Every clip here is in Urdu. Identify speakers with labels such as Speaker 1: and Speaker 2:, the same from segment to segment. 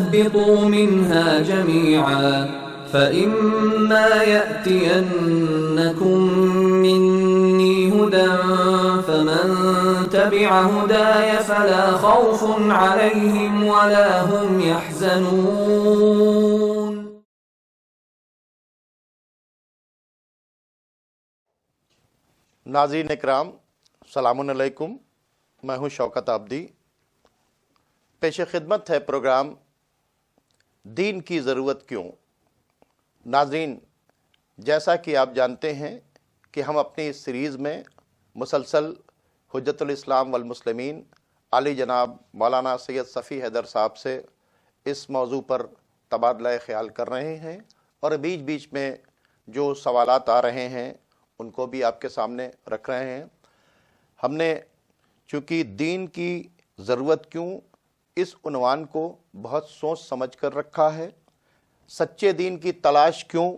Speaker 1: اهبطوا منها جميعا فإما يأتينكم مني هدى فمن تبع هداي فلا خوف عليهم ولا هم يحزنون.
Speaker 2: ناظرین اکرام، السلام علیکم. میں ہوں شوکت آبدی. پیش خدمت ہے پروگرام دین کی ضرورت کیوں. ناظرین، جیسا کہ آپ جانتے ہیں کہ ہم اپنی اس سیریز میں مسلسل حجت الاسلام والمسلمین عالی جناب مولانا سید صفی حیدر صاحب سے اس موضوع پر تبادلہ خیال کر رہے ہیں، اور بیچ بیچ میں جو سوالات آ رہے ہیں ان کو بھی آپ کے سامنے رکھ رہے ہیں. ہم نے چونکہ دین کی ضرورت کیوں اس عنوان کو بہت سوچ سمجھ کر رکھا ہے. سچے دین کی تلاش کیوں،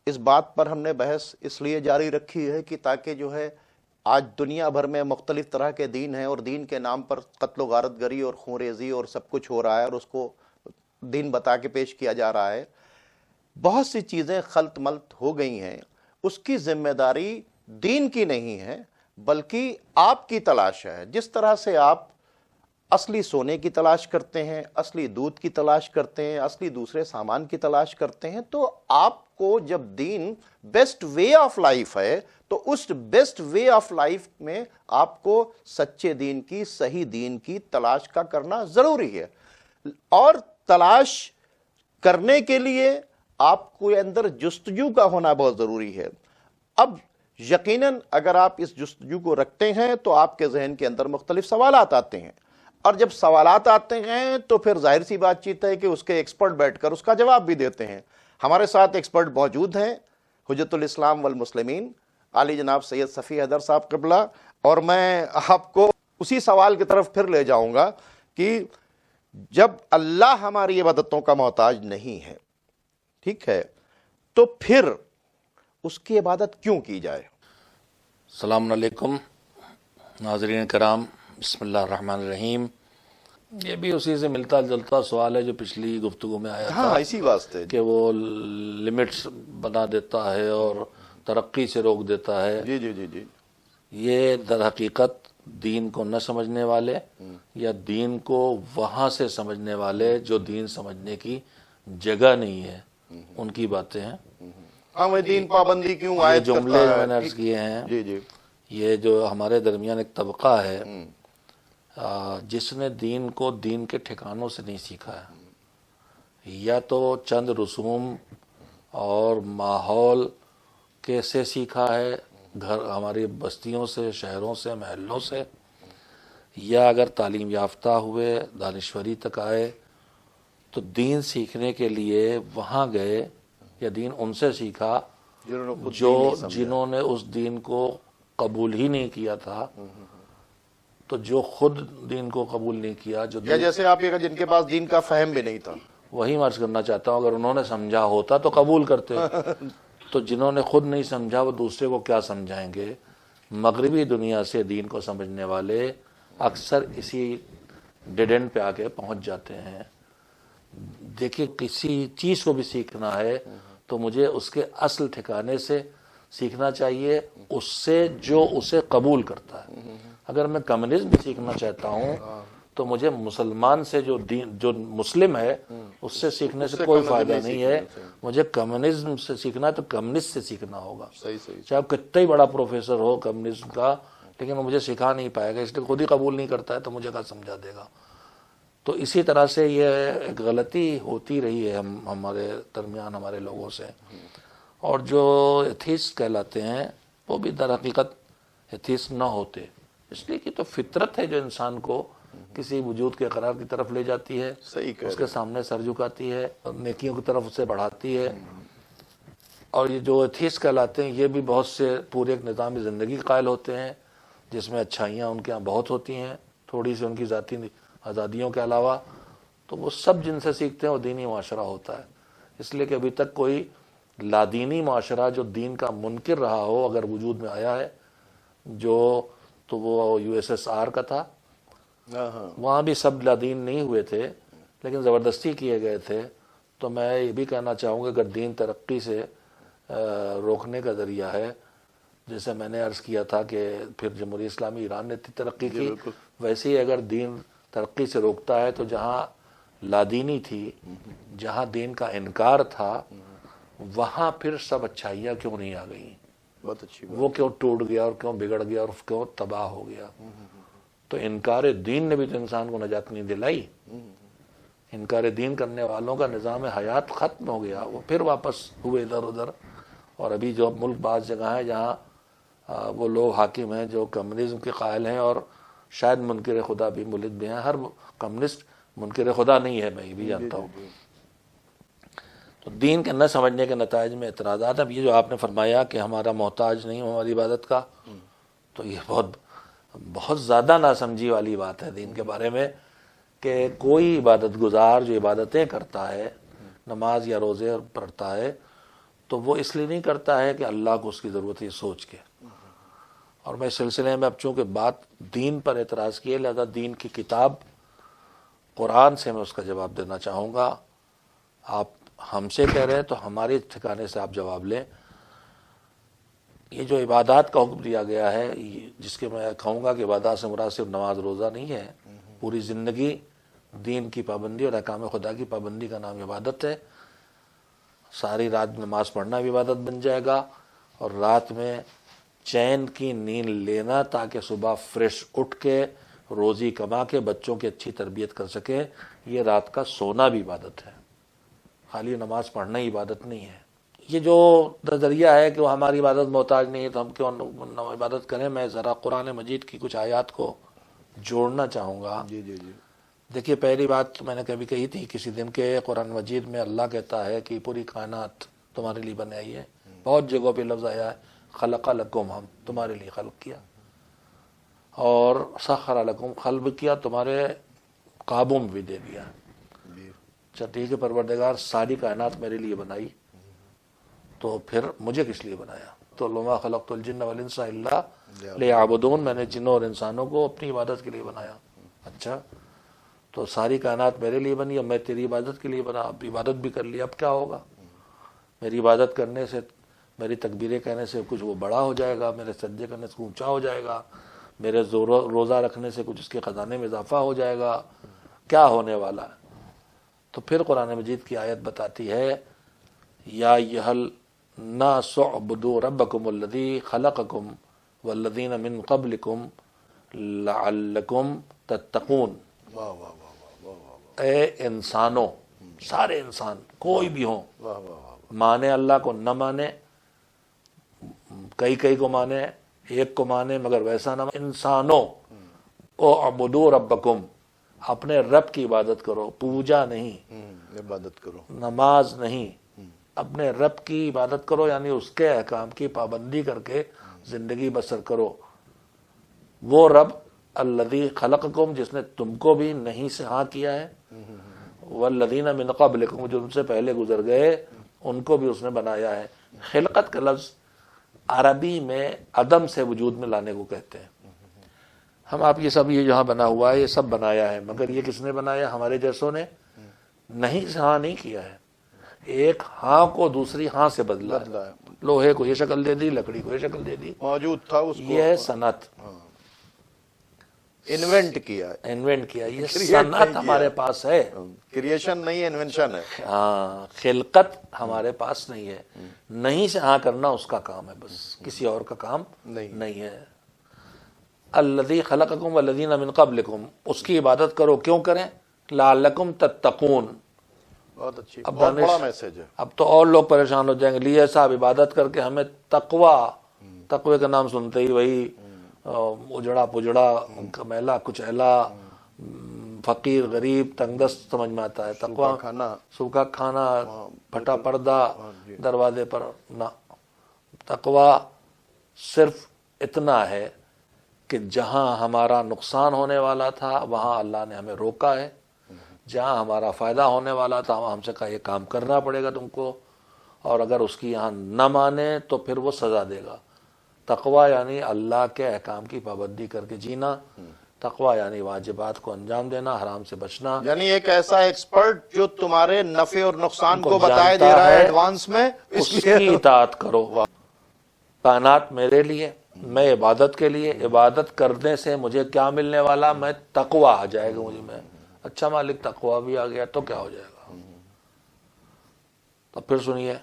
Speaker 2: اس بات پر ہم نے بحث اس لیے جاری رکھی ہے کہ تاکہ جو ہے آج دنیا بھر میں مختلف طرح کے دین ہیں، اور دین کے نام پر قتل و غارت گری اور خون ریزی اور سب کچھ ہو رہا ہے، اور اس کو دین بتا کے پیش کیا جا رہا ہے. بہت سی چیزیں خلط ملط ہو گئی ہیں. اس کی ذمہ داری دین کی نہیں ہے بلکہ آپ کی تلاش ہے. جس طرح سے آپ اصلی سونے کی تلاش کرتے ہیں، اصلی دودھ کی تلاش کرتے ہیں، اصلی دوسرے سامان کی تلاش کرتے ہیں، تو آپ کو جب دین بیسٹ وے آف لائف ہے تو اس بیسٹ وے آف لائف میں آپ کو سچے دین کی، صحیح دین کی تلاش کا کرنا ضروری ہے. اور تلاش کرنے کے لیے آپ کو اندر جستجو کا ہونا بہت ضروری ہے. اب یقیناً اگر آپ اس جستجو کو رکھتے ہیں تو آپ کے ذہن کے اندر مختلف سوالات آتے ہیں، اور جب سوالات آتے ہیں تو پھر ظاہر سی بات چیت ہے کہ اس کے ایکسپرٹ بیٹھ کر اس کا جواب بھی دیتے ہیں. ہمارے ساتھ ایکسپرٹ موجود ہیں حجت الاسلام والمسلمین عالی جناب سید صفی حیدر صاحب قبلہ. اور میں آپ کو اسی سوال کی طرف پھر لے جاؤں گا کہ جب اللہ ہماری عبادتوں کا محتاج نہیں ہے، ٹھیک ہے، تو پھر اس کی عبادت کیوں کی جائے؟
Speaker 3: السلام علیکم ناظرین کرام. بسم اللہ الرحمن الرحیم. یہ بھی اسی سے ملتا جلتا سوال ہے جو پچھلی گفتگو میں آیا تھا.
Speaker 2: اسی واسطے
Speaker 3: کہ وہ لمٹس بنا دیتا ہے اور ترقی سے روک دیتا ہے.
Speaker 2: جی جی جی جی
Speaker 3: یہ در حقیقت دین کو نہ سمجھنے والے یا دین کو وہاں سے سمجھنے والے جو دین سمجھنے کی جگہ نہیں ہے ان کی باتیں ہیں.
Speaker 2: ہاں، دین پابندی کیوں
Speaker 3: یہ
Speaker 2: عائد
Speaker 3: جملے
Speaker 2: کرتا
Speaker 3: جو
Speaker 2: ہے؟
Speaker 3: میں نے عرض کیے ہیں،
Speaker 2: جی جی
Speaker 3: یہ جو ہمارے درمیان ایک طبقہ ہے جس نے دین کو دین کے ٹھکانوں سے نہیں سیکھا ہے، یا تو چند رسوم اور ماحول کے سے سیکھا ہے، گھر ہماری بستیوں سے، شہروں سے، محلوں سے، یا اگر تعلیم یافتہ ہوئے دانشوری تک آئے تو دین سیکھنے کے لیے وہاں گئے، یا دین ان سے سیکھا جنہوں نے اس دین کو قبول ہی نہیں کیا تھا. تو جو خود دین کو قبول نہیں کیا، جو
Speaker 2: یا جیسے آپ یہ جن کے پاس دین کا فہم بھی نہیں تھا،
Speaker 3: وہی میں عرض کرنا چاہتا ہوں، اگر انہوں نے سمجھا ہوتا تو قبول کرتے. تو جنہوں نے خود نہیں سمجھا وہ دوسرے کو کیا سمجھائیں گے. مغربی دنیا سے دین کو سمجھنے والے اکثر اسی ڈیڈ اینڈ پہ آ کے پہنچ جاتے ہیں. دیکھیے، کسی چیز کو بھی سیکھنا ہے تو مجھے اس کے اصل ٹھکانے سے سیکھنا چاہیے، اس سے جو اسے قبول کرتا ہے. اگر میں کمیونزم سیکھنا چاہتا ہوں تو مجھے مسلمان سے جو مسلم ہے اس سے سیکھنے سے کوئی فائدہ نہیں ہے. مجھے کمیونزم سے سیکھنا ہے تو کمیونسٹ سے سیکھنا ہوگا. چاہے آپ کتنا ہی بڑا پروفیسر ہو کمیونزم کا، لیکن وہ مجھے سکھا نہیں پائے گا، اس لیے خود ہی قبول نہیں کرتا ہے تو مجھے کیا سمجھا دے گا. تو اسی طرح سے یہ ایک غلطی ہوتی رہی ہے ہمارے درمیان ہمارے لوگوں سے. اور جو ایتھیسٹ کہلاتے ہیں وہ بھی در حقیقت ایتھیسٹ نہ ہوتے، اس لیے کہ تو فطرت ہے جو انسان کو کسی وجود کے اقرار کی طرف لے جاتی ہے، اس کے سامنے سر جھکاتی ہے، نیکیوں کی طرف اسے بڑھاتی ہے. اور یہ جو ایتھیسٹ کہلاتے ہیں یہ بھی بہت سے پورے ایک نظام زندگی قائل ہوتے ہیں جس میں اچھائیاں ان کے یہاں بہت ہوتی ہیں، تھوڑی سی ان کی ذاتی آزادیوں کے علاوہ. تو وہ سب جن سے سیکھتے ہیں وہ دینی معاشرہ ہوتا ہے. اس لیے کہ ابھی تک کوئی لادینی معاشرہ جو دین کا منکر رہا ہو اگر وجود میں آیا ہے، تو وہ USSR کا تھا. وہاں بھی سب لادین نہیں ہوئے تھے، لیکن زبردستی کیے گئے تھے. تو میں یہ بھی کہنا چاہوں گا اگر دین ترقی سے روکنے کا ذریعہ ہے، جیسے میں نے عرض کیا تھا کہ پھر جمہوریہ اسلامی ایران نے ترقی کی، ویسے ہی اگر دین ترقی سے روکتا ہے تو جہاں لادینی تھی، جہاں دین کا انکار تھا، وہاں پھر سب اچھائیاں کیوں نہیں آ گئیں؟
Speaker 2: بہت اچھی
Speaker 3: وہ کیوں ٹوٹ گیا اور کیوں بگڑ گیا اور کیوں تباہ ہو گیا؟ تو انکار دین نے بھی تو انسان کو نجات نہیں دلائی. انکار دین کرنے والوں کا نظام حیات ختم ہو گیا، وہ پھر واپس ہوئے ادھر ادھر. اور ابھی جو ملک بعض جگہ ہے جہاں وہ لوگ حاکم ہیں جو کمیونزم کے قائل ہیں اور شاید منکر خدا بھی ملک بھی ہیں. ہر کمیونسٹ منکر خدا نہیں ہے، میں یہ بھی جانتا ہوں. تو دین کے نہ سمجھنے کے نتائج میں اعتراضات. اب یہ جو آپ نے فرمایا کہ ہمارا محتاج نہیں ہماری عبادت کا، تو یہ بہت زیادہ ناسمجھی والی بات ہے دین کے بارے میں، کہ کوئی عبادت گزار جو عبادتیں کرتا ہے، نماز یا روزے پڑھتا ہے، تو وہ اس لیے نہیں کرتا ہے کہ اللہ کو اس کی ضرورت ہے سوچ کے. اور میں اس سلسلے میں اب چونکہ بات دین پر اعتراض کیے، لہذا دین کی کتاب قرآن سے میں اس کا جواب دینا چاہوں گا. آپ ہم سے کہہ رہے ہیں تو ہمارے ٹھکانے سے آپ جواب لیں. یہ جو عبادات کا حکم دیا گیا ہے، جس کے میں کہوں گا کہ عبادات سے مراد صرف نماز روزہ نہیں ہے، پوری زندگی دین کی پابندی اور احکام خدا کی پابندی کا نام عبادت ہے. ساری رات نماز پڑھنا بھی عبادت بن جائے گا، اور رات میں چین کی نیند لینا تاکہ صبح فریش اٹھ کے روزی کما کے بچوں کی اچھی تربیت کر سکے، یہ رات کا سونا بھی عبادت ہے. خالی نماز پڑھنا ہی عبادت نہیں ہے. یہ جو نظریہ ہے کہ وہ ہماری عبادت محتاج نہیں ہے تو ہم کیوں عبادت کریں، میں ذرا قرآن مجید کی کچھ آیات کو جوڑنا چاہوں گا.
Speaker 2: جی جی جی.
Speaker 3: دیکھیے، پہلی بات میں نے کبھی کہی تھی کسی دن کے قرآن مجید میں اللہ کہتا ہے کہ پوری کائنات تمہارے لیے بنائی ہے. بہت جگہوں پہ لفظ آیا ہے خلق لکم، ہم تمہارے لیے خلق کیا، اور سخر لکم، خلق کیا، تمہارے قابو میں بھی دے دیا. اچھا ٹھیک ہے، پروردگار ساری کائنات میرے لیے بنائی، تو پھر مجھے کس لیے بنایا؟ تو لما خلقت الجن والانس الا لیعبدون، میں نے جنوں اور انسانوں کو اپنی عبادت کے لیے بنایا. اچھا، تو ساری کائنات میرے لیے بنی، اب میں تیری عبادت کے لیے بنا، اب عبادت بھی کر لی، اب کیا ہوگا؟ میری عبادت کرنے سے، میری تکبیریں کہنے سے کچھ وہ بڑا ہو جائے گا، میرے سجدے کرنے سے اونچا ہو جائے گا، میرے روزہ رکھنے سے کچھ اس کے خزانے میں اضافہ ہو جائے گا، کیا ہونے والا ہے؟ تو پھر قرآن مجید کی آیت بتاتی ہے یا ایھا الناس اعبدوا ربکم الذی خلقکم والذین من قبلکم لعلکم تتقون.
Speaker 2: واہ واہ واہ.
Speaker 3: اے انسانوں، سارے انسان کوئی بھی ہوں،
Speaker 2: واہ واہ.
Speaker 3: مانے اللہ کو نہ مانے، کئی کو مانے، ایک کو مانے مگر ویسا نہ مانے، انسانوں اعبدوا ربکم، اپنے رب کی عبادت کرو، پوجا نہیں،
Speaker 2: عبادت کرو،
Speaker 3: نماز نہیں، اپنے رب کی عبادت کرو، یعنی اس کے احکام کی پابندی کر کے زندگی بسر کرو. وہ رب الذی خلقکم، جس نے تم کو بھی نہیں سے ہاں کیا ہے، والذین من قبلکم، جو ان سے پہلے گزر گئے ان کو بھی اس نے بنایا ہے. خلقت کا لفظ عربی میں عدم سے وجود میں لانے کو کہتے ہیں. ہم آپ یہ سب، یہ جہاں بنا ہوا ہے یہ سب بنایا ہے، مگر یہ کس نے بنایا؟ ہمارے جیسوں نے. نہیں سے ہاں نہیں کیا ہے، ایک ہاں کو دوسری ہاں سے بدلا ہے. لوہے کو یہ شکل دے دی، لکڑی کو یہ شکل دے دی،
Speaker 2: موجود تھا اس کو
Speaker 3: یہ ہے صنعت.
Speaker 2: انوینٹ کیا،
Speaker 3: انوینٹ کیا، یہ صنعت ہمارے پاس ہے،
Speaker 2: کریشن نہیں، انوینشن ہے.
Speaker 3: ہاں، خلقت ہمارے پاس نہیں ہے. نہیں سے ہاں کرنا اس کا کام ہے، بس کسی اور کا کام نہیں ہے. الذی خلقکم والذین من قبلکم، اس کی عبادت کرو. کیوں کریں؟ لعلکم تتقون.
Speaker 2: بہت اچھی، بہت بڑا میسج ہے.
Speaker 3: اب تو اور لوگ پریشان ہو جائیں گے، لیے صاحب عبادت کر کے ہمیں تقوی کا نام سنتے ہی وہی اجڑا پجڑا، میلا کچیلا، فقیر غریب تنگ دست سمجھ میں آتا ہے. تقوی
Speaker 2: کھانا،
Speaker 3: سوکھا کھانا، پھٹا پردہ دروازے پر نہ. تقوی صرف اتنا ہے کہ جہاں ہمارا نقصان ہونے والا تھا وہاں اللہ نے ہمیں روکا ہے، جہاں ہمارا فائدہ ہونے والا تھا وہاں ہم سے کہا یہ کام کرنا پڑے گا تم کو، اور اگر اس کی یہاں نہ مانے تو پھر وہ سزا دے گا. تقوی یعنی اللہ کے احکام کی پابندی کر کے جینا تقوی یعنی واجبات کو انجام دینا، حرام سے بچنا.
Speaker 2: یعنی ایک ایسا ایکسپرٹ جو تمہارے نفع اور نقصان کو بتائے
Speaker 3: جانتا
Speaker 2: دے رہا ہے
Speaker 3: ہے،
Speaker 2: ایڈوانس میں،
Speaker 3: اس کی اطاعت کرو. کائنات میرے لیے، میں عبادت کے لیے، عبادت کرنے سے مجھے کیا ملنے والا؟ میں تقوی آ جائے گا مجھے. میں اچھا مالک تقوی بھی آ گیا تو کیا ہو جائے گا؟ تو پھر سنیے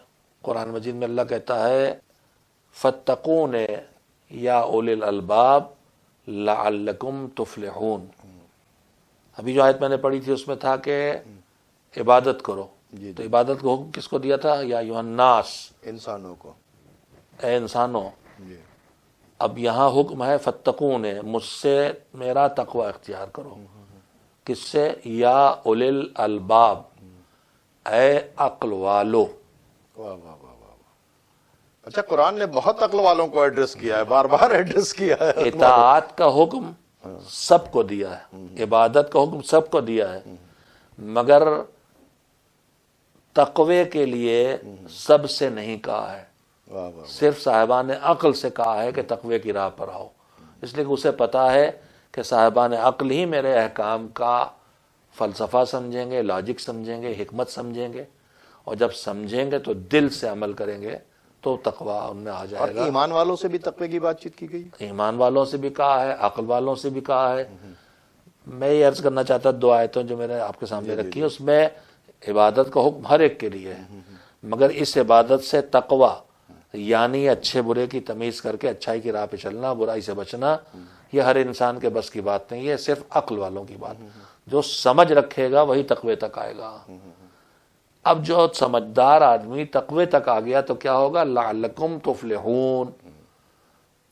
Speaker 3: قرآن مجید میں اللہ کہتا ہے فَاتَّقُونِ یا اولی الالباب لعلکم تفلحون. ابھی جو آیت میں نے پڑھی تھی اس میں تھا کہ عبادت کرو، تو عبادت کا حکم کس کو دیا تھا؟ یا ایھا الناس،
Speaker 2: انسانوں کو.
Speaker 3: اے انسانوں.
Speaker 2: جی.
Speaker 3: اب یہاں حکم ہے فَاتَّقُونِ، مجھ سے میرا تقوی اختیار کرو. کس سے؟ یا اولی الالباب، اے عقل والو.
Speaker 2: واہ واہ واہ واہ. اچھا، قرآن نے بہت عقل والوں کو ایڈریس کیا ہے، بار بار ایڈریس کیا ہے.
Speaker 3: اطاعت کا حکم سب کو دیا ہے، عبادت کا حکم سب کو دیا ہے، مگر تقوی کے لیے سب سے نہیں کہا ہے.
Speaker 2: واہ واہ.
Speaker 3: صرف صاحبان عقل سے کہا ہے کہ تقوی کی راہ پر آؤ، اس لیے کہ اسے پتا ہے کہ صاحبان عقل ہی میرے احکام کا فلسفہ سمجھیں گے، لاجک سمجھیں گے، حکمت سمجھیں گے، اور جب سمجھیں گے تو دل سے عمل کریں گے تو تقوی ان میں آ
Speaker 2: اور
Speaker 3: جائے گا.
Speaker 2: ایمان والوں سے بھی تقوی کی بات چیت کی گئی.
Speaker 3: ایمان والوں سے بھی کہا ہے، عقل والوں سے بھی کہا ہے. میں یہ عرض کرنا چاہتا 2 آیتوں جو میں نے آپ کے سامنے رکھی ہیں، اس میں عبادت کا حکم ہر ایک کے لیے ہے، مگر اس عبادت سے تقوی یعنی اچھے برے کی تمیز کر کے اچھائی کی راہ پہ چلنا، برائی سے بچنا، یہ ہر انسان کے بس کی بات نہیں ہے، صرف عقل والوں کی بات. جو سمجھ رکھے گا وہی تقوی تک آئے گا. اب جو سمجھدار آدمی تقوی تک آ گیا تو کیا ہوگا؟ لعلکم تفلحون.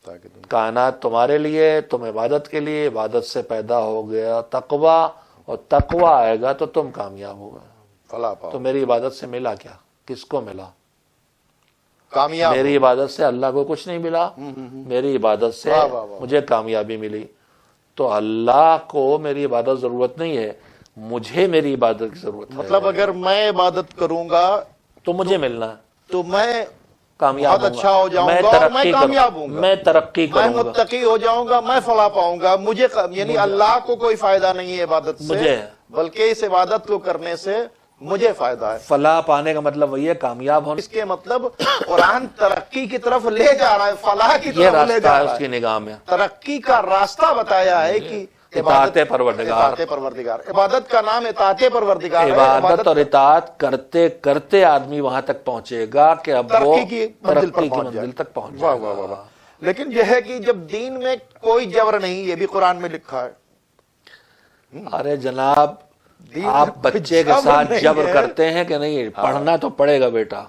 Speaker 2: تاکہ تم
Speaker 3: کائنات تمہارے لیے، تم عبادت کے لیے، عبادت سے پیدا ہو گیا تقوی، اور تقوی آئے گا تو تم کامیاب ہوگا.
Speaker 2: فلاح پاؤ.
Speaker 3: تو میری عبادت سے ملا کیا؟ کس کو ملا؟
Speaker 2: کامیاب.
Speaker 3: میری عبادت سے اللہ کو کچھ نہیں ملا، میری عبادت سے
Speaker 2: واہ واہ واہ.
Speaker 3: مجھے کامیابی ملی. تو اللہ کو میری عبادت ضرورت نہیں ہے، مجھے میری عبادت کی ضرورت ہے.
Speaker 2: مطلب اگر میں عبادت کروں گا
Speaker 3: تو مجھے ملنا ہے،
Speaker 2: تو میں
Speaker 3: کامیاب
Speaker 2: بہت اچھا ہو جاؤں گا اور میں کامیاب ہوں گا،
Speaker 3: میں ترقی
Speaker 2: میں
Speaker 3: کروں گا.
Speaker 2: متقی ہو جاؤں گا، میں فلاح پاؤں گا. مجھے یعنی اللہ کو کوئی فائدہ نہیں ہے عبادت سے،
Speaker 3: مجھے
Speaker 2: بلکہ اس عبادت کو کرنے سے مجھے فائدہ ہے.
Speaker 3: فلاح پانے کا مطلب وہی ہے کامیاب ہونے.
Speaker 2: اس کے مطلب قرآن ترقی کی طرف لے جا رہا ہے، فلاح کی
Speaker 3: یہ
Speaker 2: طرف لے
Speaker 3: راستہ
Speaker 2: جا
Speaker 3: ہے
Speaker 2: رہا
Speaker 3: اس کی
Speaker 2: ہے.
Speaker 3: نگاہ میں.
Speaker 2: ترقی کا راستہ بتایا ہے کہ
Speaker 3: اطاعت پروردگار.
Speaker 2: اطاعت پروردگار. عبادت کا نام اطاعت پروردگار ہے.
Speaker 3: عبادت اور اطاعت کرتے کرتے آدمی وہاں تک پہنچے گا کہ اب وہ
Speaker 2: ترقی کی منزل پر
Speaker 3: ترقی کی
Speaker 2: پہنچ جائے.
Speaker 3: منزل تک پہنچ
Speaker 2: واہ
Speaker 3: جائے
Speaker 2: واہ واہ
Speaker 3: گا.
Speaker 2: واہ. لیکن یہ ہے کہ جب دین میں کوئی جبر نہیں، یہ بھی قرآن میں لکھا ہے.
Speaker 3: ارے جناب،
Speaker 2: دین
Speaker 3: آپ
Speaker 2: میں
Speaker 3: بچے کے
Speaker 2: جبر
Speaker 3: ساتھ
Speaker 2: نہیں
Speaker 3: جبر
Speaker 2: ہے.
Speaker 3: کرتے ہیں کہ نہیں؟ پڑھنا تو پڑے گا بیٹا.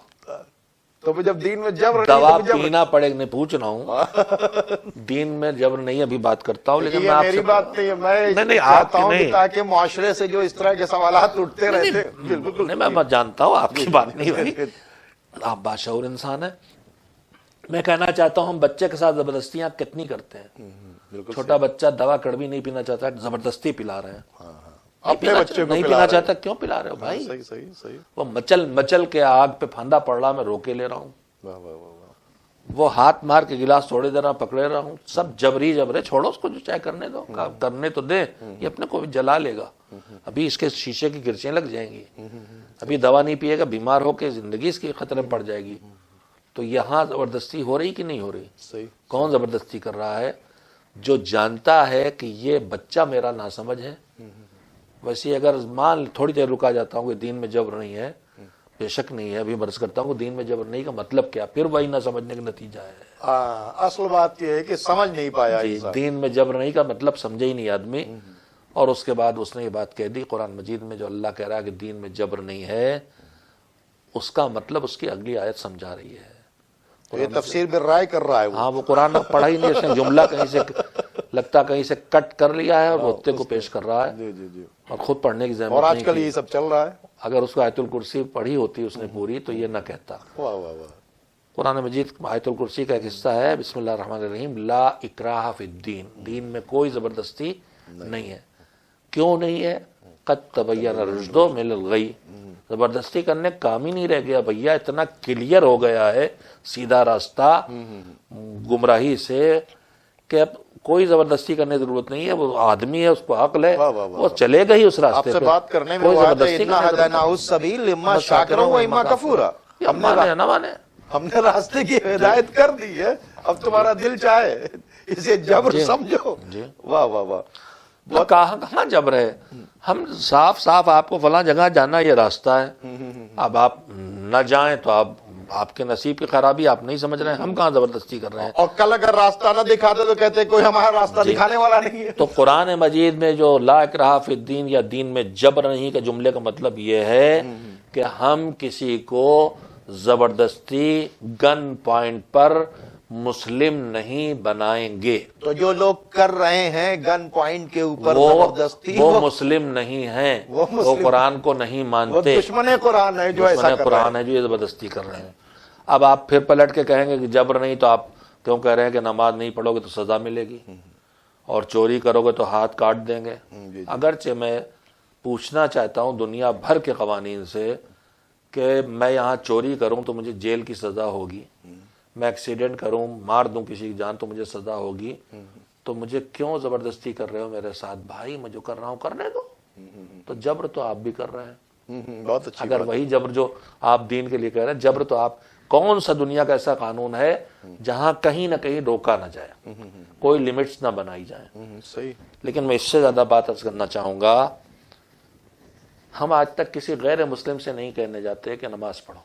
Speaker 2: تو جب دین میں جبر نہیں
Speaker 3: دوا
Speaker 2: تو جبر.
Speaker 3: پینا پڑے گا. نہیں پوچھ رہا ہوں دین میں جبر نہیں، ابھی بات کرتا ہوں، لیکن
Speaker 2: یہ
Speaker 3: میں آپ
Speaker 2: میری
Speaker 3: سے
Speaker 2: بات نہیں ہے، میں
Speaker 3: نہیں، آپ
Speaker 2: چاہتا
Speaker 3: کی
Speaker 2: ہوں کہ
Speaker 3: نہیں.
Speaker 2: تاکہ معاشرے سے جو اس طرح کے سوالات اٹھتے رہتے. بالکل
Speaker 3: نہیں، میں جانتا ہوں آپ کی بات نہیں ہوئی، آپ باشعور انسان ہیں. میں کہنا چاہتا ہوں ہم بچے کے ساتھ زبردستیاں کتنی کرتے ہیں.
Speaker 2: بالکل.
Speaker 3: چھوٹا بچہ دوا کڑوی نہیں پینا چاہتا، زبردستی پلا رہے ہیں.
Speaker 2: اپنے بچے کو
Speaker 3: نہیں
Speaker 2: پلا
Speaker 3: پینا
Speaker 2: رہے
Speaker 3: چاہتا، کیوں پلا رہے ہو بھائی؟
Speaker 2: صحیح صحیح صحیح.
Speaker 3: وہ مچل مچل کے آگ پہ پھاندا پڑ رہا، میں روکے لے رہا ہوں.
Speaker 2: واہ واہ واہ واہ.
Speaker 3: وہ ہاتھ مار کے گلاس توڑے دے رہا، پکڑے رہا ہوں. سب جبری جبرے، چھوڑو اس کو، جو چاہے کرنے دو، کرنے تو دے. یہ اپنے کو بھی جلا لے گا. ابھی اس کے شیشے کی گرچیں لگ جائیں گی. ابھی دوا نہیں پیے گا، بیمار ہو کے زندگی اس کی خطرے میں پڑ جائے گی. تو یہاں زبردستی ہو رہی کہ نہیں ہو رہی؟
Speaker 2: صحیح.
Speaker 3: کون زبردستی کر رہا ہے؟ جو جانتا ہے کہ یہ بچہ میرا ناسمجھ ہے. ویسے اگر مان تھوڑی دیر رکا جاتا ہوں کہ دین میں جبر نہیں ہے، بے شک نہیں ہے. ابھی برس کرتا ہوں کہ دین میں جبر نہیں کا مطلب کیا، پھر وہی نہ سمجھنے کا نتیجہ ہے.
Speaker 2: اصل بات یہ ہے کہ سمجھ نہیں پایا
Speaker 3: جی،
Speaker 2: انسان.
Speaker 3: دین میں جبر نہیں کا مطلب سمجھے ہی نہیں آدمی. اور اس کے بعد اس نے یہ بات کہہ دی قرآن مجید میں، جو اللہ کہہ رہا ہے کہ دین میں جبر نہیں ہے، اس کا مطلب اس کی اگلی آیت سمجھا رہی ہے.
Speaker 2: یہ تفسیر بالرائے کر رہا ہے وہ.
Speaker 3: ہاں، وہ قرآن پڑھا ہی نہیں، اس نے جملہ کہیں سے لگتا کہیں سے کٹ کر لیا ہے اور نقطے کو پیش کر رہا ہے،
Speaker 2: جی جی جی.
Speaker 3: اور خود پڑھنے کی
Speaker 2: اور
Speaker 3: زحمت
Speaker 2: آج
Speaker 3: نہیں
Speaker 2: کل
Speaker 3: کی.
Speaker 2: یہ سب چل رہا ہے.
Speaker 3: اگر اس کو آیت الکرسی پڑھی ہوتی اس نے پوری تو یہ نہ کہتا.
Speaker 2: واہ واہ واہ.
Speaker 3: قرآن مجید آیت الکرسی کا ایک حصہ ہے، بسم اللہ الرحمن الرحیم، لا اکراہ فی الدین. دین میں کوئی زبردستی نہیں ہے. کیوں نہیں ہے؟ قد تبین الرشد من الغی. زبردستی کرنے کام ہی نہیں رہ گیا بھیا، اتنا کلیئر ہو گیا ہے سیدھا راستہ گمراہی سے کہ اب کوئی زبردستی کرنے کی ضرورت نہیں ہے، وہ آدمی ہے، اس کو عقل ہے،
Speaker 2: واہ واہ واہ
Speaker 3: وہ چلے گا ہی اس
Speaker 2: آپ
Speaker 3: راستے
Speaker 2: سے
Speaker 3: پہ،
Speaker 2: بات کرنے میں
Speaker 3: کوئی
Speaker 2: وہ آتا ہے
Speaker 3: زبردستی
Speaker 2: اتنا
Speaker 3: کرنے کی ضرورت
Speaker 2: ہدینا السبیل اما شاکرا و اما کفورا،
Speaker 3: نہیں۔ مانے نہ مانے،
Speaker 2: ہم نے راستے کی ہدایت کر دی ہے، اب تمہارا دل چاہے اسے جبر سمجھو۔
Speaker 3: جی۔
Speaker 2: واہ واہ واہ،
Speaker 3: کہاں جبر ہے؟ ہم صاف صاف آپ کو فلاں جگہ جانا یہ راستہ ہے، اب آپ نہ جائیں تو آپ کے نصیب کی خرابی آپ نہیں سمجھ رہے ہیں، ہم کہاں زبردستی کر رہے ہیں؟
Speaker 2: اور کل اگر راستہ نہ دکھاتے تو کہتے کوئی ہمارا راستہ دکھانے والا نہیں ہے۔
Speaker 3: تو قرآن مجید میں جو لا اکراہ فی الدین یا دین میں جبر نہیں کے جملے کا مطلب یہ ہے کہ ہم کسی کو زبردستی گن پوائنٹ پر مسلم نہیں بنائیں گے،
Speaker 2: تو جو لوگ کر رہے ہیں گن پوائنٹ کے اوپر
Speaker 3: وہ
Speaker 2: زبردستی،
Speaker 3: مسلم نہیں ہیں،
Speaker 2: وہ
Speaker 3: وہ قرآن کو نہیں
Speaker 2: وہ
Speaker 3: مانتے،
Speaker 2: دشمن قرآن ہے جو ایسا
Speaker 3: دشمن
Speaker 2: کر رہا
Speaker 3: قرآن ہے جو یہ زبردستی کر رہے ہیں۔ اب آپ پھر پلٹ کے کہیں گے کہ جبر نہیں، تو آپ کیوں کہہ رہے ہیں کہ نماز نہیں پڑھو گے تو سزا ملے گی، اور چوری کرو گے تو ہاتھ کاٹ دیں گے؟ اگرچہ میں پوچھنا چاہتا ہوں دنیا بھر کے قوانین سے کہ میں یہاں چوری کروں تو مجھے جیل کی سزا ہوگی، میں ایکسیڈنٹ کروں مار دوں کسی کی جان تو مجھے سزا ہوگی، تو مجھے کیوں زبردستی کر رہے ہو میرے ساتھ؟ بھائی میں جو کر رہا ہوں کرنے دو۔ تو جبر تو آپ بھی کر رہے ہیں۔
Speaker 2: بہت اچھی
Speaker 3: اگر وہی جبر جو آپ دین کے لیے کہہ رہے ہیں، جبر تو آپ، کون سا دنیا کا ایسا قانون ہے جہاں کہیں نہ کہیں روکا نہ جائے، کوئی لمٹس نہ بنائی جائیں؟
Speaker 2: صحیح۔
Speaker 3: لیکن میں اس سے زیادہ بات عرض کرنا چاہوں گا، ہم آج تک کسی غیر مسلم سے نہیں کہنے جاتے کہ نماز پڑھو،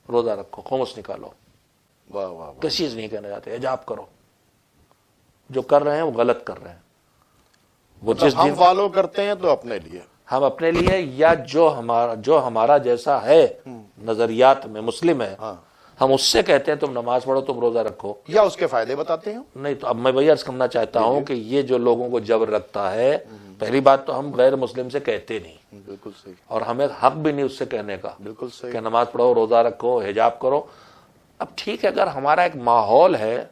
Speaker 3: روزہ رکھو، خمس نکالو،
Speaker 2: واہ واہ واہ۔
Speaker 3: کسی سے نہیں کہنے جاتے حجاب کرو۔ جو کر رہے ہیں وہ غلط کر رہے ہیں، وہ جس
Speaker 2: ہم
Speaker 3: دن
Speaker 2: فالو کرتے ہیں تو اپنے لیے،
Speaker 3: ہم اپنے لیے یا جو ہمارا جیسا ہے نظریات میں مسلم ہے، ہم اس سے کہتے ہیں تم نماز پڑھو، تم روزہ رکھو،
Speaker 2: یا اس کے فائدے بتاتے ہیں۔
Speaker 3: نہیں تو اب میں وہی عرض کرنا چاہتا ہوں کہ یہ جو لوگوں کو جبر رکھتا ہے، پہلی بات تو ہم غیر مسلم سے کہتے نہیں،
Speaker 2: بالکل صحیح،
Speaker 3: اور ہمیں حق بھی نہیں اس سے کہنے کا
Speaker 2: بالکل صحیح۔
Speaker 3: کہ نماز پڑھو، روزہ رکھو، حجاب کرو۔ اب ٹھیک ہے، اگر ہمارا ایک ماحول ہے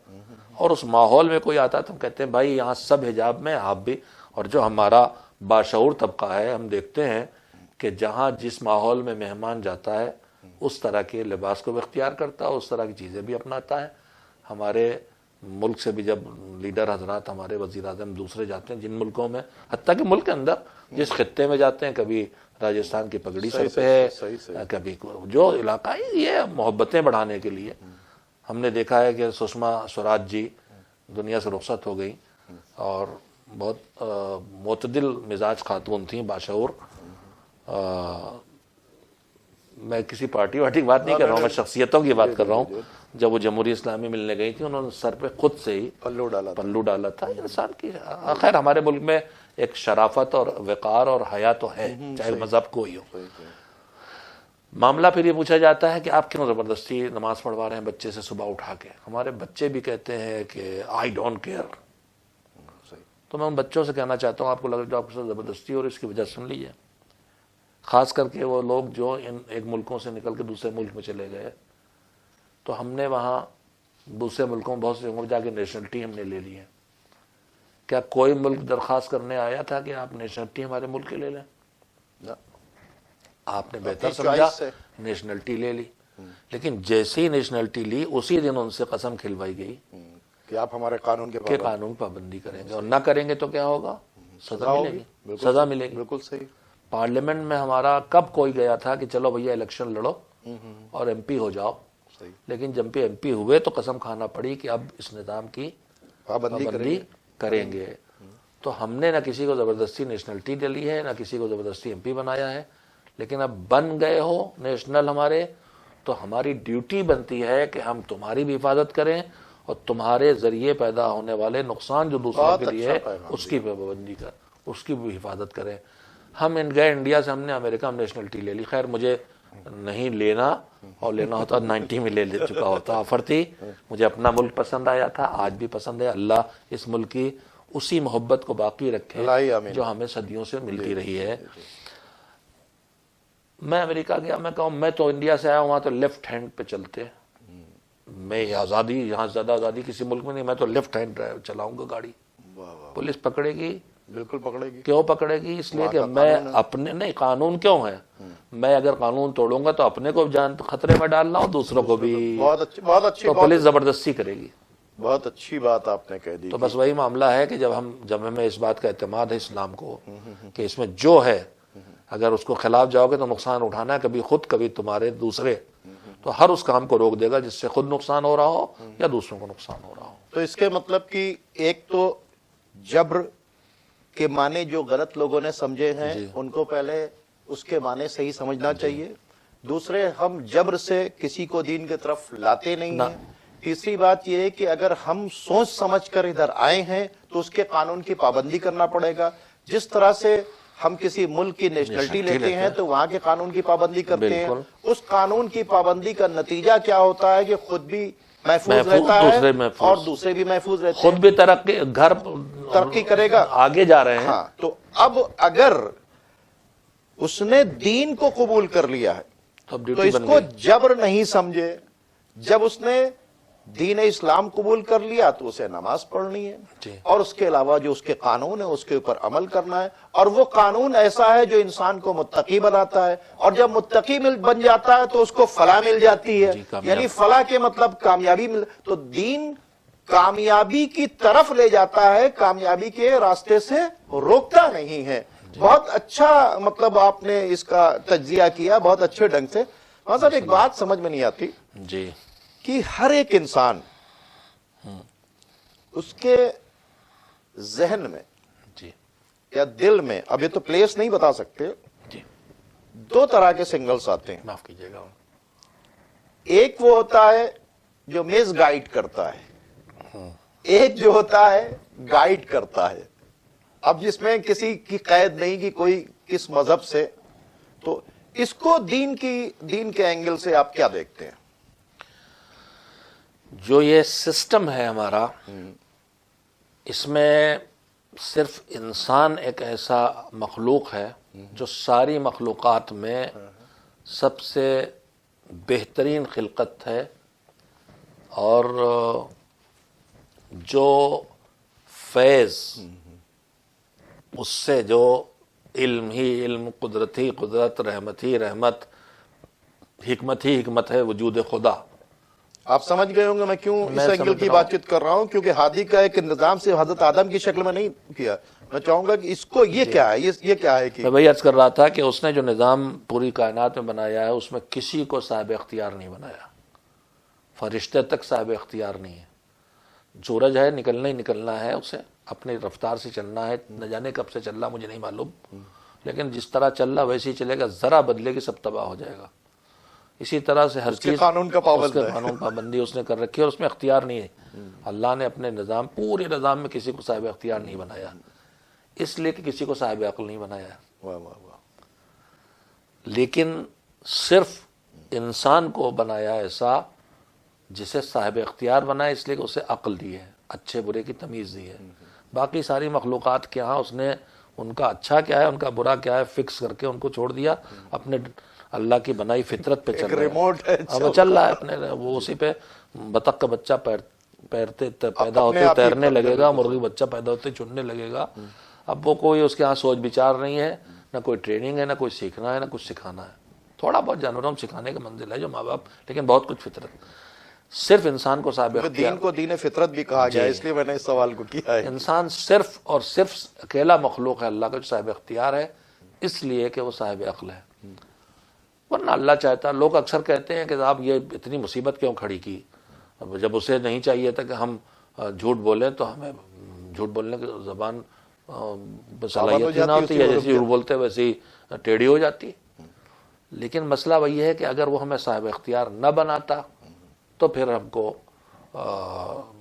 Speaker 3: اور اس ماحول میں کوئی آتا ہے تو ہم کہتے ہیں بھائی یہاں سب حجاب میں، آپ بھی، اور جو ہمارا باشعور طبقہ ہے ہم دیکھتے ہیں کہ جہاں جس ماحول میں مہمان جاتا ہے اس طرح کے لباس کو بھی اختیار کرتا ہے، اس طرح کی چیزیں بھی اپناتا ہے۔ ہمارے ملک سے بھی جب لیڈر حضرات ہمارے وزیر اعظم دوسرے جاتے ہیں جن ملکوں میں، حتیٰ کہ ملک کے اندر جس خطے میں جاتے ہیں، کبھی راجستھان کی پگڑی سر پہ ہے، کبھی جو علاقائی، یہ محبتیں بڑھانے کے لیے ہم نے دیکھا ہے کہ سشما سوراج جی دنیا سے رخصت ہو گئی، اور بہت معتدل مزاج خاتون تھیں، باشعور۔ میں کسی پارٹی واٹی کی بات نہیں کر رہا ہوں، میں شخصیتوں کی بات کر رہا ہوں۔ جب وہ جمہوری اسلامی ملنے گئی تھی، انہوں نے سر پہ خود سے ہی پلو ڈالا تھا۔ انسان کی، خیر ہمارے ملک میں ایک شرافت اور وقار اور حیا تو ہے، چاہے مذہب کوئی ہو۔ معاملہ پھر یہ پوچھا جاتا ہے کہ آپ کیوں زبردستی نماز پڑھوا رہے ہیں بچے سے صبح اٹھا کے؟ ہمارے بچے بھی کہتے ہیں کہ آئی ڈونٹ کیئر۔ تو میں ان بچوں سے کہنا چاہتا ہوں، آپ کو لگ جو آپ کے ساتھ زبردستی اور اس کی وجہ سن لیجیے، خاص کر کے وہ لوگ جو ان ایک ملکوں سے نکل کے دوسرے ملک میں چلے گئے، تو ہم نے وہاں دوسرے ملکوں بہت سے جگہوں جا کے نیشنلٹی ہم نے لے لی ہے۔ کیا کوئی ملک درخواست کرنے آیا تھا کہ آپ نیشنلٹی ہمارے ملک کے لے لیں؟ آپ نے بہتر سمجھا، نیشنلٹی لے لی، لیکن جیسے ہی نیشنلٹی لی اسی دن ان سے قسم کھلوائی گئی
Speaker 2: کہ آپ ہمارے قانون کے
Speaker 3: قانون پابندی کریں گے، اور نہ کریں گے تو کیا ہوگا؟ سزا ملے گی، سزا ملے گی۔
Speaker 2: بالکل صحیح۔
Speaker 3: پارلیمنٹ میں ہمارا کب کوئی گیا تھا کہ چلو بھیا الیکشن لڑو اور ایم پی ہو جاؤ؟ لیکن جب بھی ایم پی ہوئے تو قسم کھانا پڑی کہ اب اس نظام کی پابندی کریں گے۔ تو ہم نے نہ کسی کو زبردستی نیشنلٹی دے لی ہے، نہ کسی کو زبردستی ایم پی بنایا ہے، لیکن اب بن گئے ہو نیشنل ہمارے، تو ہماری ڈیوٹی بنتی ہے کہ ہم تمہاری بھی حفاظت کریں اور تمہارے ذریعے پیدا ہونے والے نقصان جو دوسروں کے لیے ہے اس کی پابندی کر، اس کی بھی حفاظت کریں۔ ہم گئے انڈیا سے، ہم نے امریکہ میں نیشنلٹی لے لی، خیر مجھے نہیں لینا، اور لینا ہوتا 90 میں لے چکا ہوتا، آفر تھی، مجھے اپنا ملک پسند آیا تھا، آج بھی پسند ہے۔ اللہ اس ملک کی اسی محبت کو باقی رکھے جو ہمیں صدیوں سے ملتی رہی ہے۔ میں امریکہ گیا، میں کہوں میں تو انڈیا سے آیا ہوں، وہاں تو لیفٹ ہینڈ پہ چلتے، میں آزادی، یہاں زیادہ آزادی کسی ملک میں نہیں، میں تو لیفٹ ہینڈ چلاؤں گا گاڑی، پولیس پکڑے گی،
Speaker 2: بالکل پکڑے گی۔
Speaker 3: کیوں پکڑے گی؟ اس لیے کہ میں اپنے، نہیں قانون کیوں ہے، میں اگر قانون توڑوں گا تو اپنے کو جان خطرے میں ڈالنا اور دوسروں کو بھی،
Speaker 2: بہت اچھی
Speaker 3: تو پولیس زبردستی کرے گی۔
Speaker 2: بہت اچھی بات آپ نے کہہ دی.
Speaker 3: تو بس وہی معاملہ ہے کہ جب ہمیں اس بات کا اعتماد ہے اسلام کو کہ اس میں جو ہے اگر اس کو خلاف جاؤ گے تو نقصان اٹھانا ہے، کبھی خود کبھی تمہارے دوسرے، تو ہر اس کام کو روک دے گا جس سے خود نقصان ہو رہا ہو یا دوسروں کو نقصان ہو رہا ہو.
Speaker 2: تو اس کے مطلب کہ ایک تو جبر کے معنی جو غلط لوگوں نے سمجھے ہیں ان کو پہلے اس کے معنی صحیح سمجھنا چاہیے. دوسرے، ہم جبر سے کسی کو دین کی طرف لاتے نہیں ہیں. تیسری بات یہ ہے کہ اگر ہم سوچ سمجھ کر ادھر آئے ہیں تو اس کے قانون کی پابندی کرنا پڑے گا. جس طرح سے ہم کسی ملک کی نیشنلٹی لیتے ہیں تو وہاں کے قانون کی پابندی کرتے ہیں. اس قانون کی پابندی کا نتیجہ کیا ہوتا ہے کہ خود بھی محفوظ رہتا ہے اور دوسرے بھی محفوظ رہتے ہیں،
Speaker 3: خود بھی گھر
Speaker 2: ترقی کرے گا،
Speaker 3: آگے جا رہے ہیں.
Speaker 2: ہاں. تو اب اگر اس نے دین کو قبول کر لیا ہے تو اس کو جبر نہیں سمجھے. جب اس نے دین اسلام قبول کر لیا تو اسے نماز پڑھنی ہے اور اس کے علاوہ جو اس کے قانون ہے اس کے اوپر عمل کرنا ہے. اور وہ قانون ایسا ہے جو انسان کو متقی بناتا ہے، اور جب متقی بن جاتا ہے تو اس کو فلاح مل جاتی ہے. یعنی فلاح کے مطلب کامیابی تو دین کامیابی کی طرف لے جاتا ہے، کامیابی کے راستے سے روکتا نہیں ہے. بہت اچھا مطلب آپ نے اس کا تجزیہ کیا بہت اچھے ڈھنگ سے. صاحب ایک بات سمجھ میں نہیں آتی
Speaker 3: جی
Speaker 2: کہ ہر ایک انسان اس کے ذہن میں
Speaker 3: جی
Speaker 2: یا دل میں، اب یہ تو پلیس نہیں بتا سکتے،
Speaker 3: جی
Speaker 2: دو طرح کے سنگلز آتے ہیں.
Speaker 3: معاف کیجیے گا.
Speaker 2: ایک وہ ہوتا ہے جو میز گائیڈ کرتا ہے، ایک جو ہوتا ہے گائیڈ کرتا ہے. اب جس میں کسی کی قید نہیں کہ کوئی کس مذہب سے، تو اس کو دین کے اینگل سے آپ کیا دیکھتے ہیں؟
Speaker 3: جو یہ سسٹم ہے ہمارا، اس میں صرف انسان ایک ایسا مخلوق ہے جو ساری مخلوقات میں سب سے بہترین خلقت ہے، اور جو فیض اس سے جو علم ہی علم، قدرت ہی قدرت، رحمت ہی رحمت، حکمت ہی حکمت ہے وجود خدا.
Speaker 2: آپ سمجھ گئے ہوں گے میں کیوں اس اینگل کی بات چیت کر رہا ہوں، کیونکہ ہادی کا ایک نظام سے حضرت آدم کی شکل میں نہیں کیا. میں چاہوں گا کہ اس کو یہ کیا ہے، یہ کیا ہے کہ
Speaker 3: میں وہی عرض کر رہا تھا کہ اس نے جو نظام پوری کائنات میں بنایا ہے اس میں کسی کو صاحب اختیار نہیں بنایا. فرشتے تک صاحب اختیار نہیں ہے. سورج ہے، نکلنا ہی نکلنا ہے، اسے اپنی رفتار سے چلنا ہے. نہ جانے کب سے چل رہا مجھے نہیں معلوم، لیکن جس طرح چل رہا ویسے ہی چلے گا. ذرا بدلے گی سب تباہ ہو جائے گا. اسی طرح سے ہر چیز
Speaker 2: قانون کا پابند ہے،
Speaker 3: قانون پابندی اس نے کر رکھی ہے اور اس میں اختیار نہیں ہے. اللہ نے اپنے نظام، پورے نظام میں کسی کو صاحب اختیار نہیں بنایا، اس لیے کہ کسی کو صاحب عقل نہیں بنایا.
Speaker 2: واہ واہ واہ.
Speaker 3: لیکن صرف انسان کو بنایا ایسا جسے صاحب اختیار بنایا، اس لیے کہ اسے عقل دی ہے، اچھے برے کی تمیز دی ہے. باقی ساری مخلوقات کے ہاں اس نے ان کا اچھا کیا ہے ان کا برا کیا ہے فکس کر کے ان کو چھوڑ دیا. اپنے اللہ کی بنائی فطرت پہ چل رہا ہے،
Speaker 2: ریموٹ ہے،
Speaker 3: اب چل رہا ہے اپنے، وہ اسی پہ. بطخ کا بچہ پیدا ہوتے تیرنے لگے گا، مرغی بچہ پیدا ہوتے چننے لگے گا. اب وہ کوئی اس کے ہاں سوچ بچار نہیں ہے، نہ کوئی ٹریننگ ہے، نہ کوئی سیکھنا ہے، نہ کچھ سکھانا ہے. تھوڑا بہت جانوروں میں سکھانے کا منزل ہے جو ماں باپ، لیکن بہت کچھ فطرت. صرف انسان کو صاحب اختیار،
Speaker 2: دین کو دین فطرت بھی کہا گیا، اس لیے میں نے اس سوال کو کیا ہے.
Speaker 3: انسان صرف اور صرف اکیلا مخلوق ہے اللہ کا جو صاحب اختیار ہے، اس لیے کہ وہ صاحب عقل ہے. ورنہ اللہ چاہتا، لوگ اکثر کہتے ہیں کہ صاحب یہ اتنی مصیبت کیوں کھڑی کی، جب اسے نہیں چاہیے تھا کہ ہم جھوٹ بولیں تو ہمیں جھوٹ بولنے کی زبان صلاحیت ہی نہ ہوتی ہے، جیسے جھوٹ بولتے ویسے ہی ٹیڑھی ہو جاتی. لیکن مسئلہ وہی ہے کہ اگر وہ ہمیں صاحب اختیار نہ بناتا تو پھر ہم کو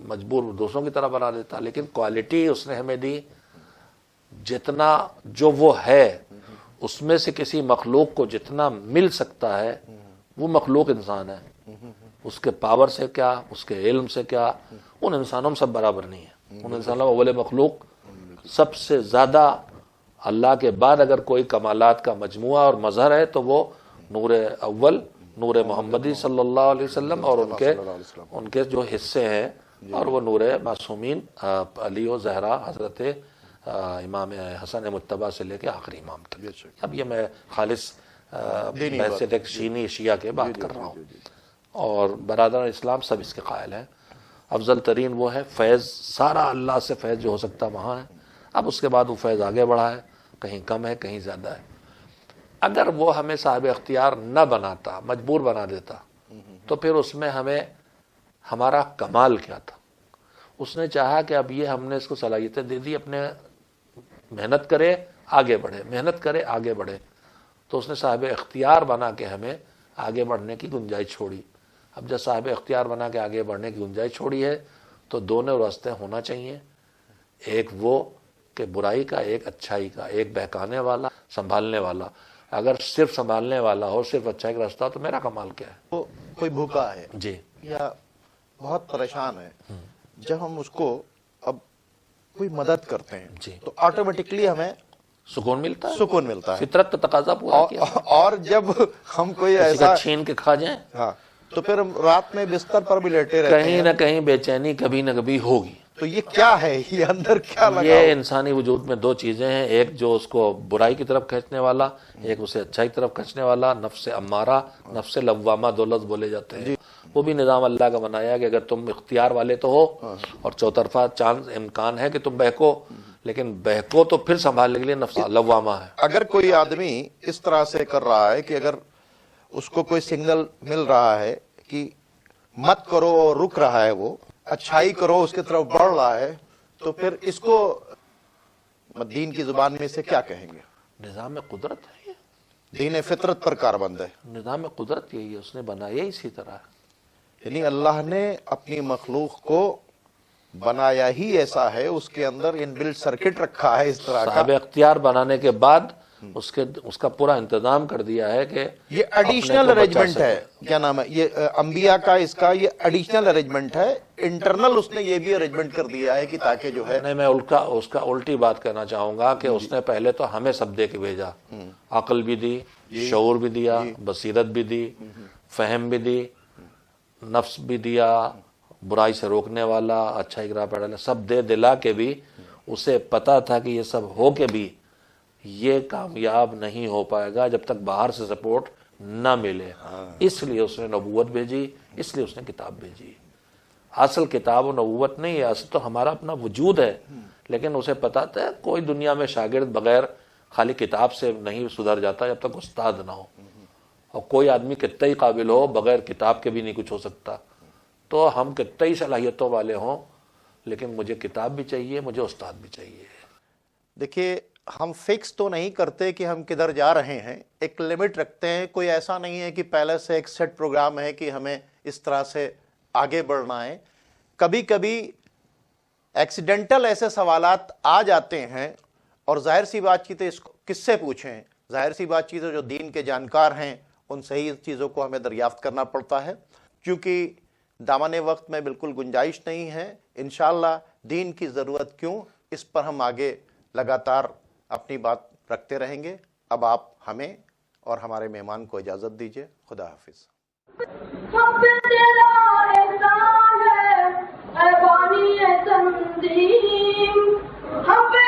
Speaker 3: مجبور دوسروں کی طرح بنا دیتا. لیکن کوالٹی اس نے ہمیں دی، جتنا جو وہ ہے اس میں سے کسی مخلوق کو جتنا مل سکتا ہے وہ مخلوق انسان ہے. اس کے پاور سے کیا، اس کے علم سے کیا، ان انسانوں میں سب برابر نہیں ہے. ان انسانوں میں اول مخلوق سب سے زیادہ اللہ کے بعد اگر کوئی کمالات کا مجموعہ اور مظہر ہے تو وہ نور اول، نور محمدی صلی اللہ علیہ وسلم، اور ان کے جو حصے ہیں، اور وہ نور معصومین علی و زہرا، حضرت امام حسن مجتبی سے لے کے آخری امام تک. اب یہ میں خالص بحث شینی شیعہ کے بات کر رہا ہوں، اور برادران اسلام سب اس کے قائل ہیں. افضل ترین وہ ہے فیض، سارا اللہ سے فیض جو ہو سکتا وہاں ہے. اب اس کے بعد وہ فیض آگے بڑھا ہے، کہیں کم ہے کہیں زیادہ ہے. اگر وہ ہمیں صاحب اختیار نہ بناتا، مجبور بنا دیتا، تو پھر اس میں ہمیں ہمارا کمال کیا تھا؟ اس نے چاہا کہ اب یہ ہم نے اس کو صلاحیتیں دے دی، اپنے محنت کرے آگے بڑھے، محنت کرے آگے بڑھے. تو اس نے صاحب اختیار بنا کے ہمیں آگے بڑھنے کی گنجائش چھوڑی. اب جب صاحب اختیار بنا کے آگے بڑھنے کی گنجائش چھوڑی ہے تو دونوں راستے ہونا چاہیے، ایک وہ کہ برائی کا، ایک اچھائی کا، ایک بہکانے والا، سنبھالنے والا. اگر صرف سنبھالنے والا ہو، صرف اچھائی کا راستہ، تو میرا کمال کیا ہے؟
Speaker 2: وہ کوئی بھوکا ہے
Speaker 3: جی،
Speaker 2: یا بہت پریشان ہے، جب ہم اس کو اب کوئی مدد کرتے ہیں
Speaker 3: جی،
Speaker 2: تو آٹومیٹکلی ہمیں
Speaker 3: سکون ملتا ہے،
Speaker 2: سکون ملتا ہے.
Speaker 3: فطرت کا تقاضا پورا کیا.
Speaker 2: اور جب ہم کوئی
Speaker 3: کسی
Speaker 2: ایسا
Speaker 3: کا چھین کے کھا جائیں،
Speaker 2: ہاں تو پھر ہم رات میں بستر پر بھی لیٹے رہتے
Speaker 3: کہیں
Speaker 2: ہیں.
Speaker 3: نہ کہیں بے چینی کبھی نہ کبھی ہوگی.
Speaker 2: تو یہ کیا ہے، یہ اندر کیا لگا
Speaker 3: یہ
Speaker 2: ہوا؟
Speaker 3: انسانی وجود میں دو چیزیں ہیں، ایک جو اس کو برائی کی طرف کھینچنے والا، ایک اسے اچھائی کی طرف کھینچنے والا. نفس امارہ، نفس لوامہ، دو لفظ بولے جاتے ہیں. وہ بھی نظام اللہ کا بنایا کہ اگر تم اختیار والے تو ہو، اور چوطرفہ چانس امکان ہے کہ تم بہکو، لیکن بہکو تو پھر سنبھالنے کے لیے نفس لوامہ ہے.
Speaker 2: اگر کوئی آدمی اس طرح سے کر رہا ہے کہ اگر اس کو کوئی سگنل مل رہا ہے کہ مت کرو اور رک رہا ہے، وہ اچھائی کرو اس کی طرف بڑھ رہا ہے، تو پھر اس کو دین کی زبان میں سے کیا کہیں گے؟
Speaker 3: نظام قدرت ہے یہ،
Speaker 2: دین فطرت پر کاربند ہے.
Speaker 3: نظام قدرت یہی ہے، اس نے بنایا اسی طرح.
Speaker 2: یعنی اللہ نے اپنی مخلوق کو بنایا ہی ایسا ہے، اس کے اندر ان بلٹ سرکٹ رکھا ہے اس طرح کا.
Speaker 3: صاحب اختیار بنانے کے بعد اس کا پورا انتظام کر دیا ہے کہ
Speaker 2: یہ ایڈیشنل ارینجمنٹ ہے، کیا نام ہے یہ انبیاء کا، اس کا یہ ایڈیشنل ارینجمنٹ ہے. انٹرنل اس نے یہ بھی ارینجمنٹ کر دیا ہے کہ تاکہ جو ہے.
Speaker 3: نہیں، میں اس کا الٹی بات کہنا چاہوں گا کہ اس نے پہلے تو ہمیں سب دے کے بھیجا، عقل بھی دی، شعور بھی دیا، بصیرت بھی دی، فہم بھی دی، نفس بھی دیا، برائی سے روکنے والا، اچھائی کی راہ پہ ڈالنا، سب دے دلا کے بھی اسے پتا تھا کہ یہ سب ہو کے بھی یہ کامیاب نہیں ہو پائے گا جب تک باہر سے سپورٹ نہ ملے. اس لیے اس نے نبوت بھیجی، اس لیے اس نے کتاب بھیجی. اصل کتاب و نبوت نہیں ہے، اصل تو ہمارا اپنا وجود ہے، لیکن اسے پتا تھا کوئی دنیا میں شاگرد بغیر خالی کتاب سے نہیں سدھر جاتا جب تک استاد نہ ہو، اور کوئی آدمی کتنا ہی قابل ہو بغیر کتاب کے بھی نہیں کچھ ہو سکتا. تو ہم کتنا ہی صلاحیتوں والے ہوں، لیکن مجھے کتاب بھی چاہیے، مجھے استاد بھی چاہیے.
Speaker 2: دیکھیے، ہم فکس تو نہیں کرتے کہ ہم کدھر جا رہے ہیں، ایک لمٹ رکھتے ہیں. کوئی ایسا نہیں ہے کہ پہلے سے ایک سیٹ پروگرام ہے کہ ہمیں اس طرح سے آگے بڑھنا ہے. کبھی کبھی ایکسیڈنٹل ایسے سوالات آ جاتے ہیں، اور ظاہر سی بات چیت ہے اس کو کس سے پوچھیں. ظاہر سی بات چیت ہے جو دین کے جانکار ہیں ان سے ہی چیزوں کو ہمیں دریافت کرنا پڑتا ہے. کیونکہ دامن وقت میں بالکل گنجائش نہیں ہے. انشاءاللہ دین کی ضرورت کیوں، اس پر ہم آگے لگاتار اپنی بات رکھتے رہیں گے. اب آپ ہمیں اور ہمارے مہمان کو اجازت دیجیے. خدا حافظ.
Speaker 4: ہم پہ تیرا احسان ہے اے بانی تنظیم، ہم پہ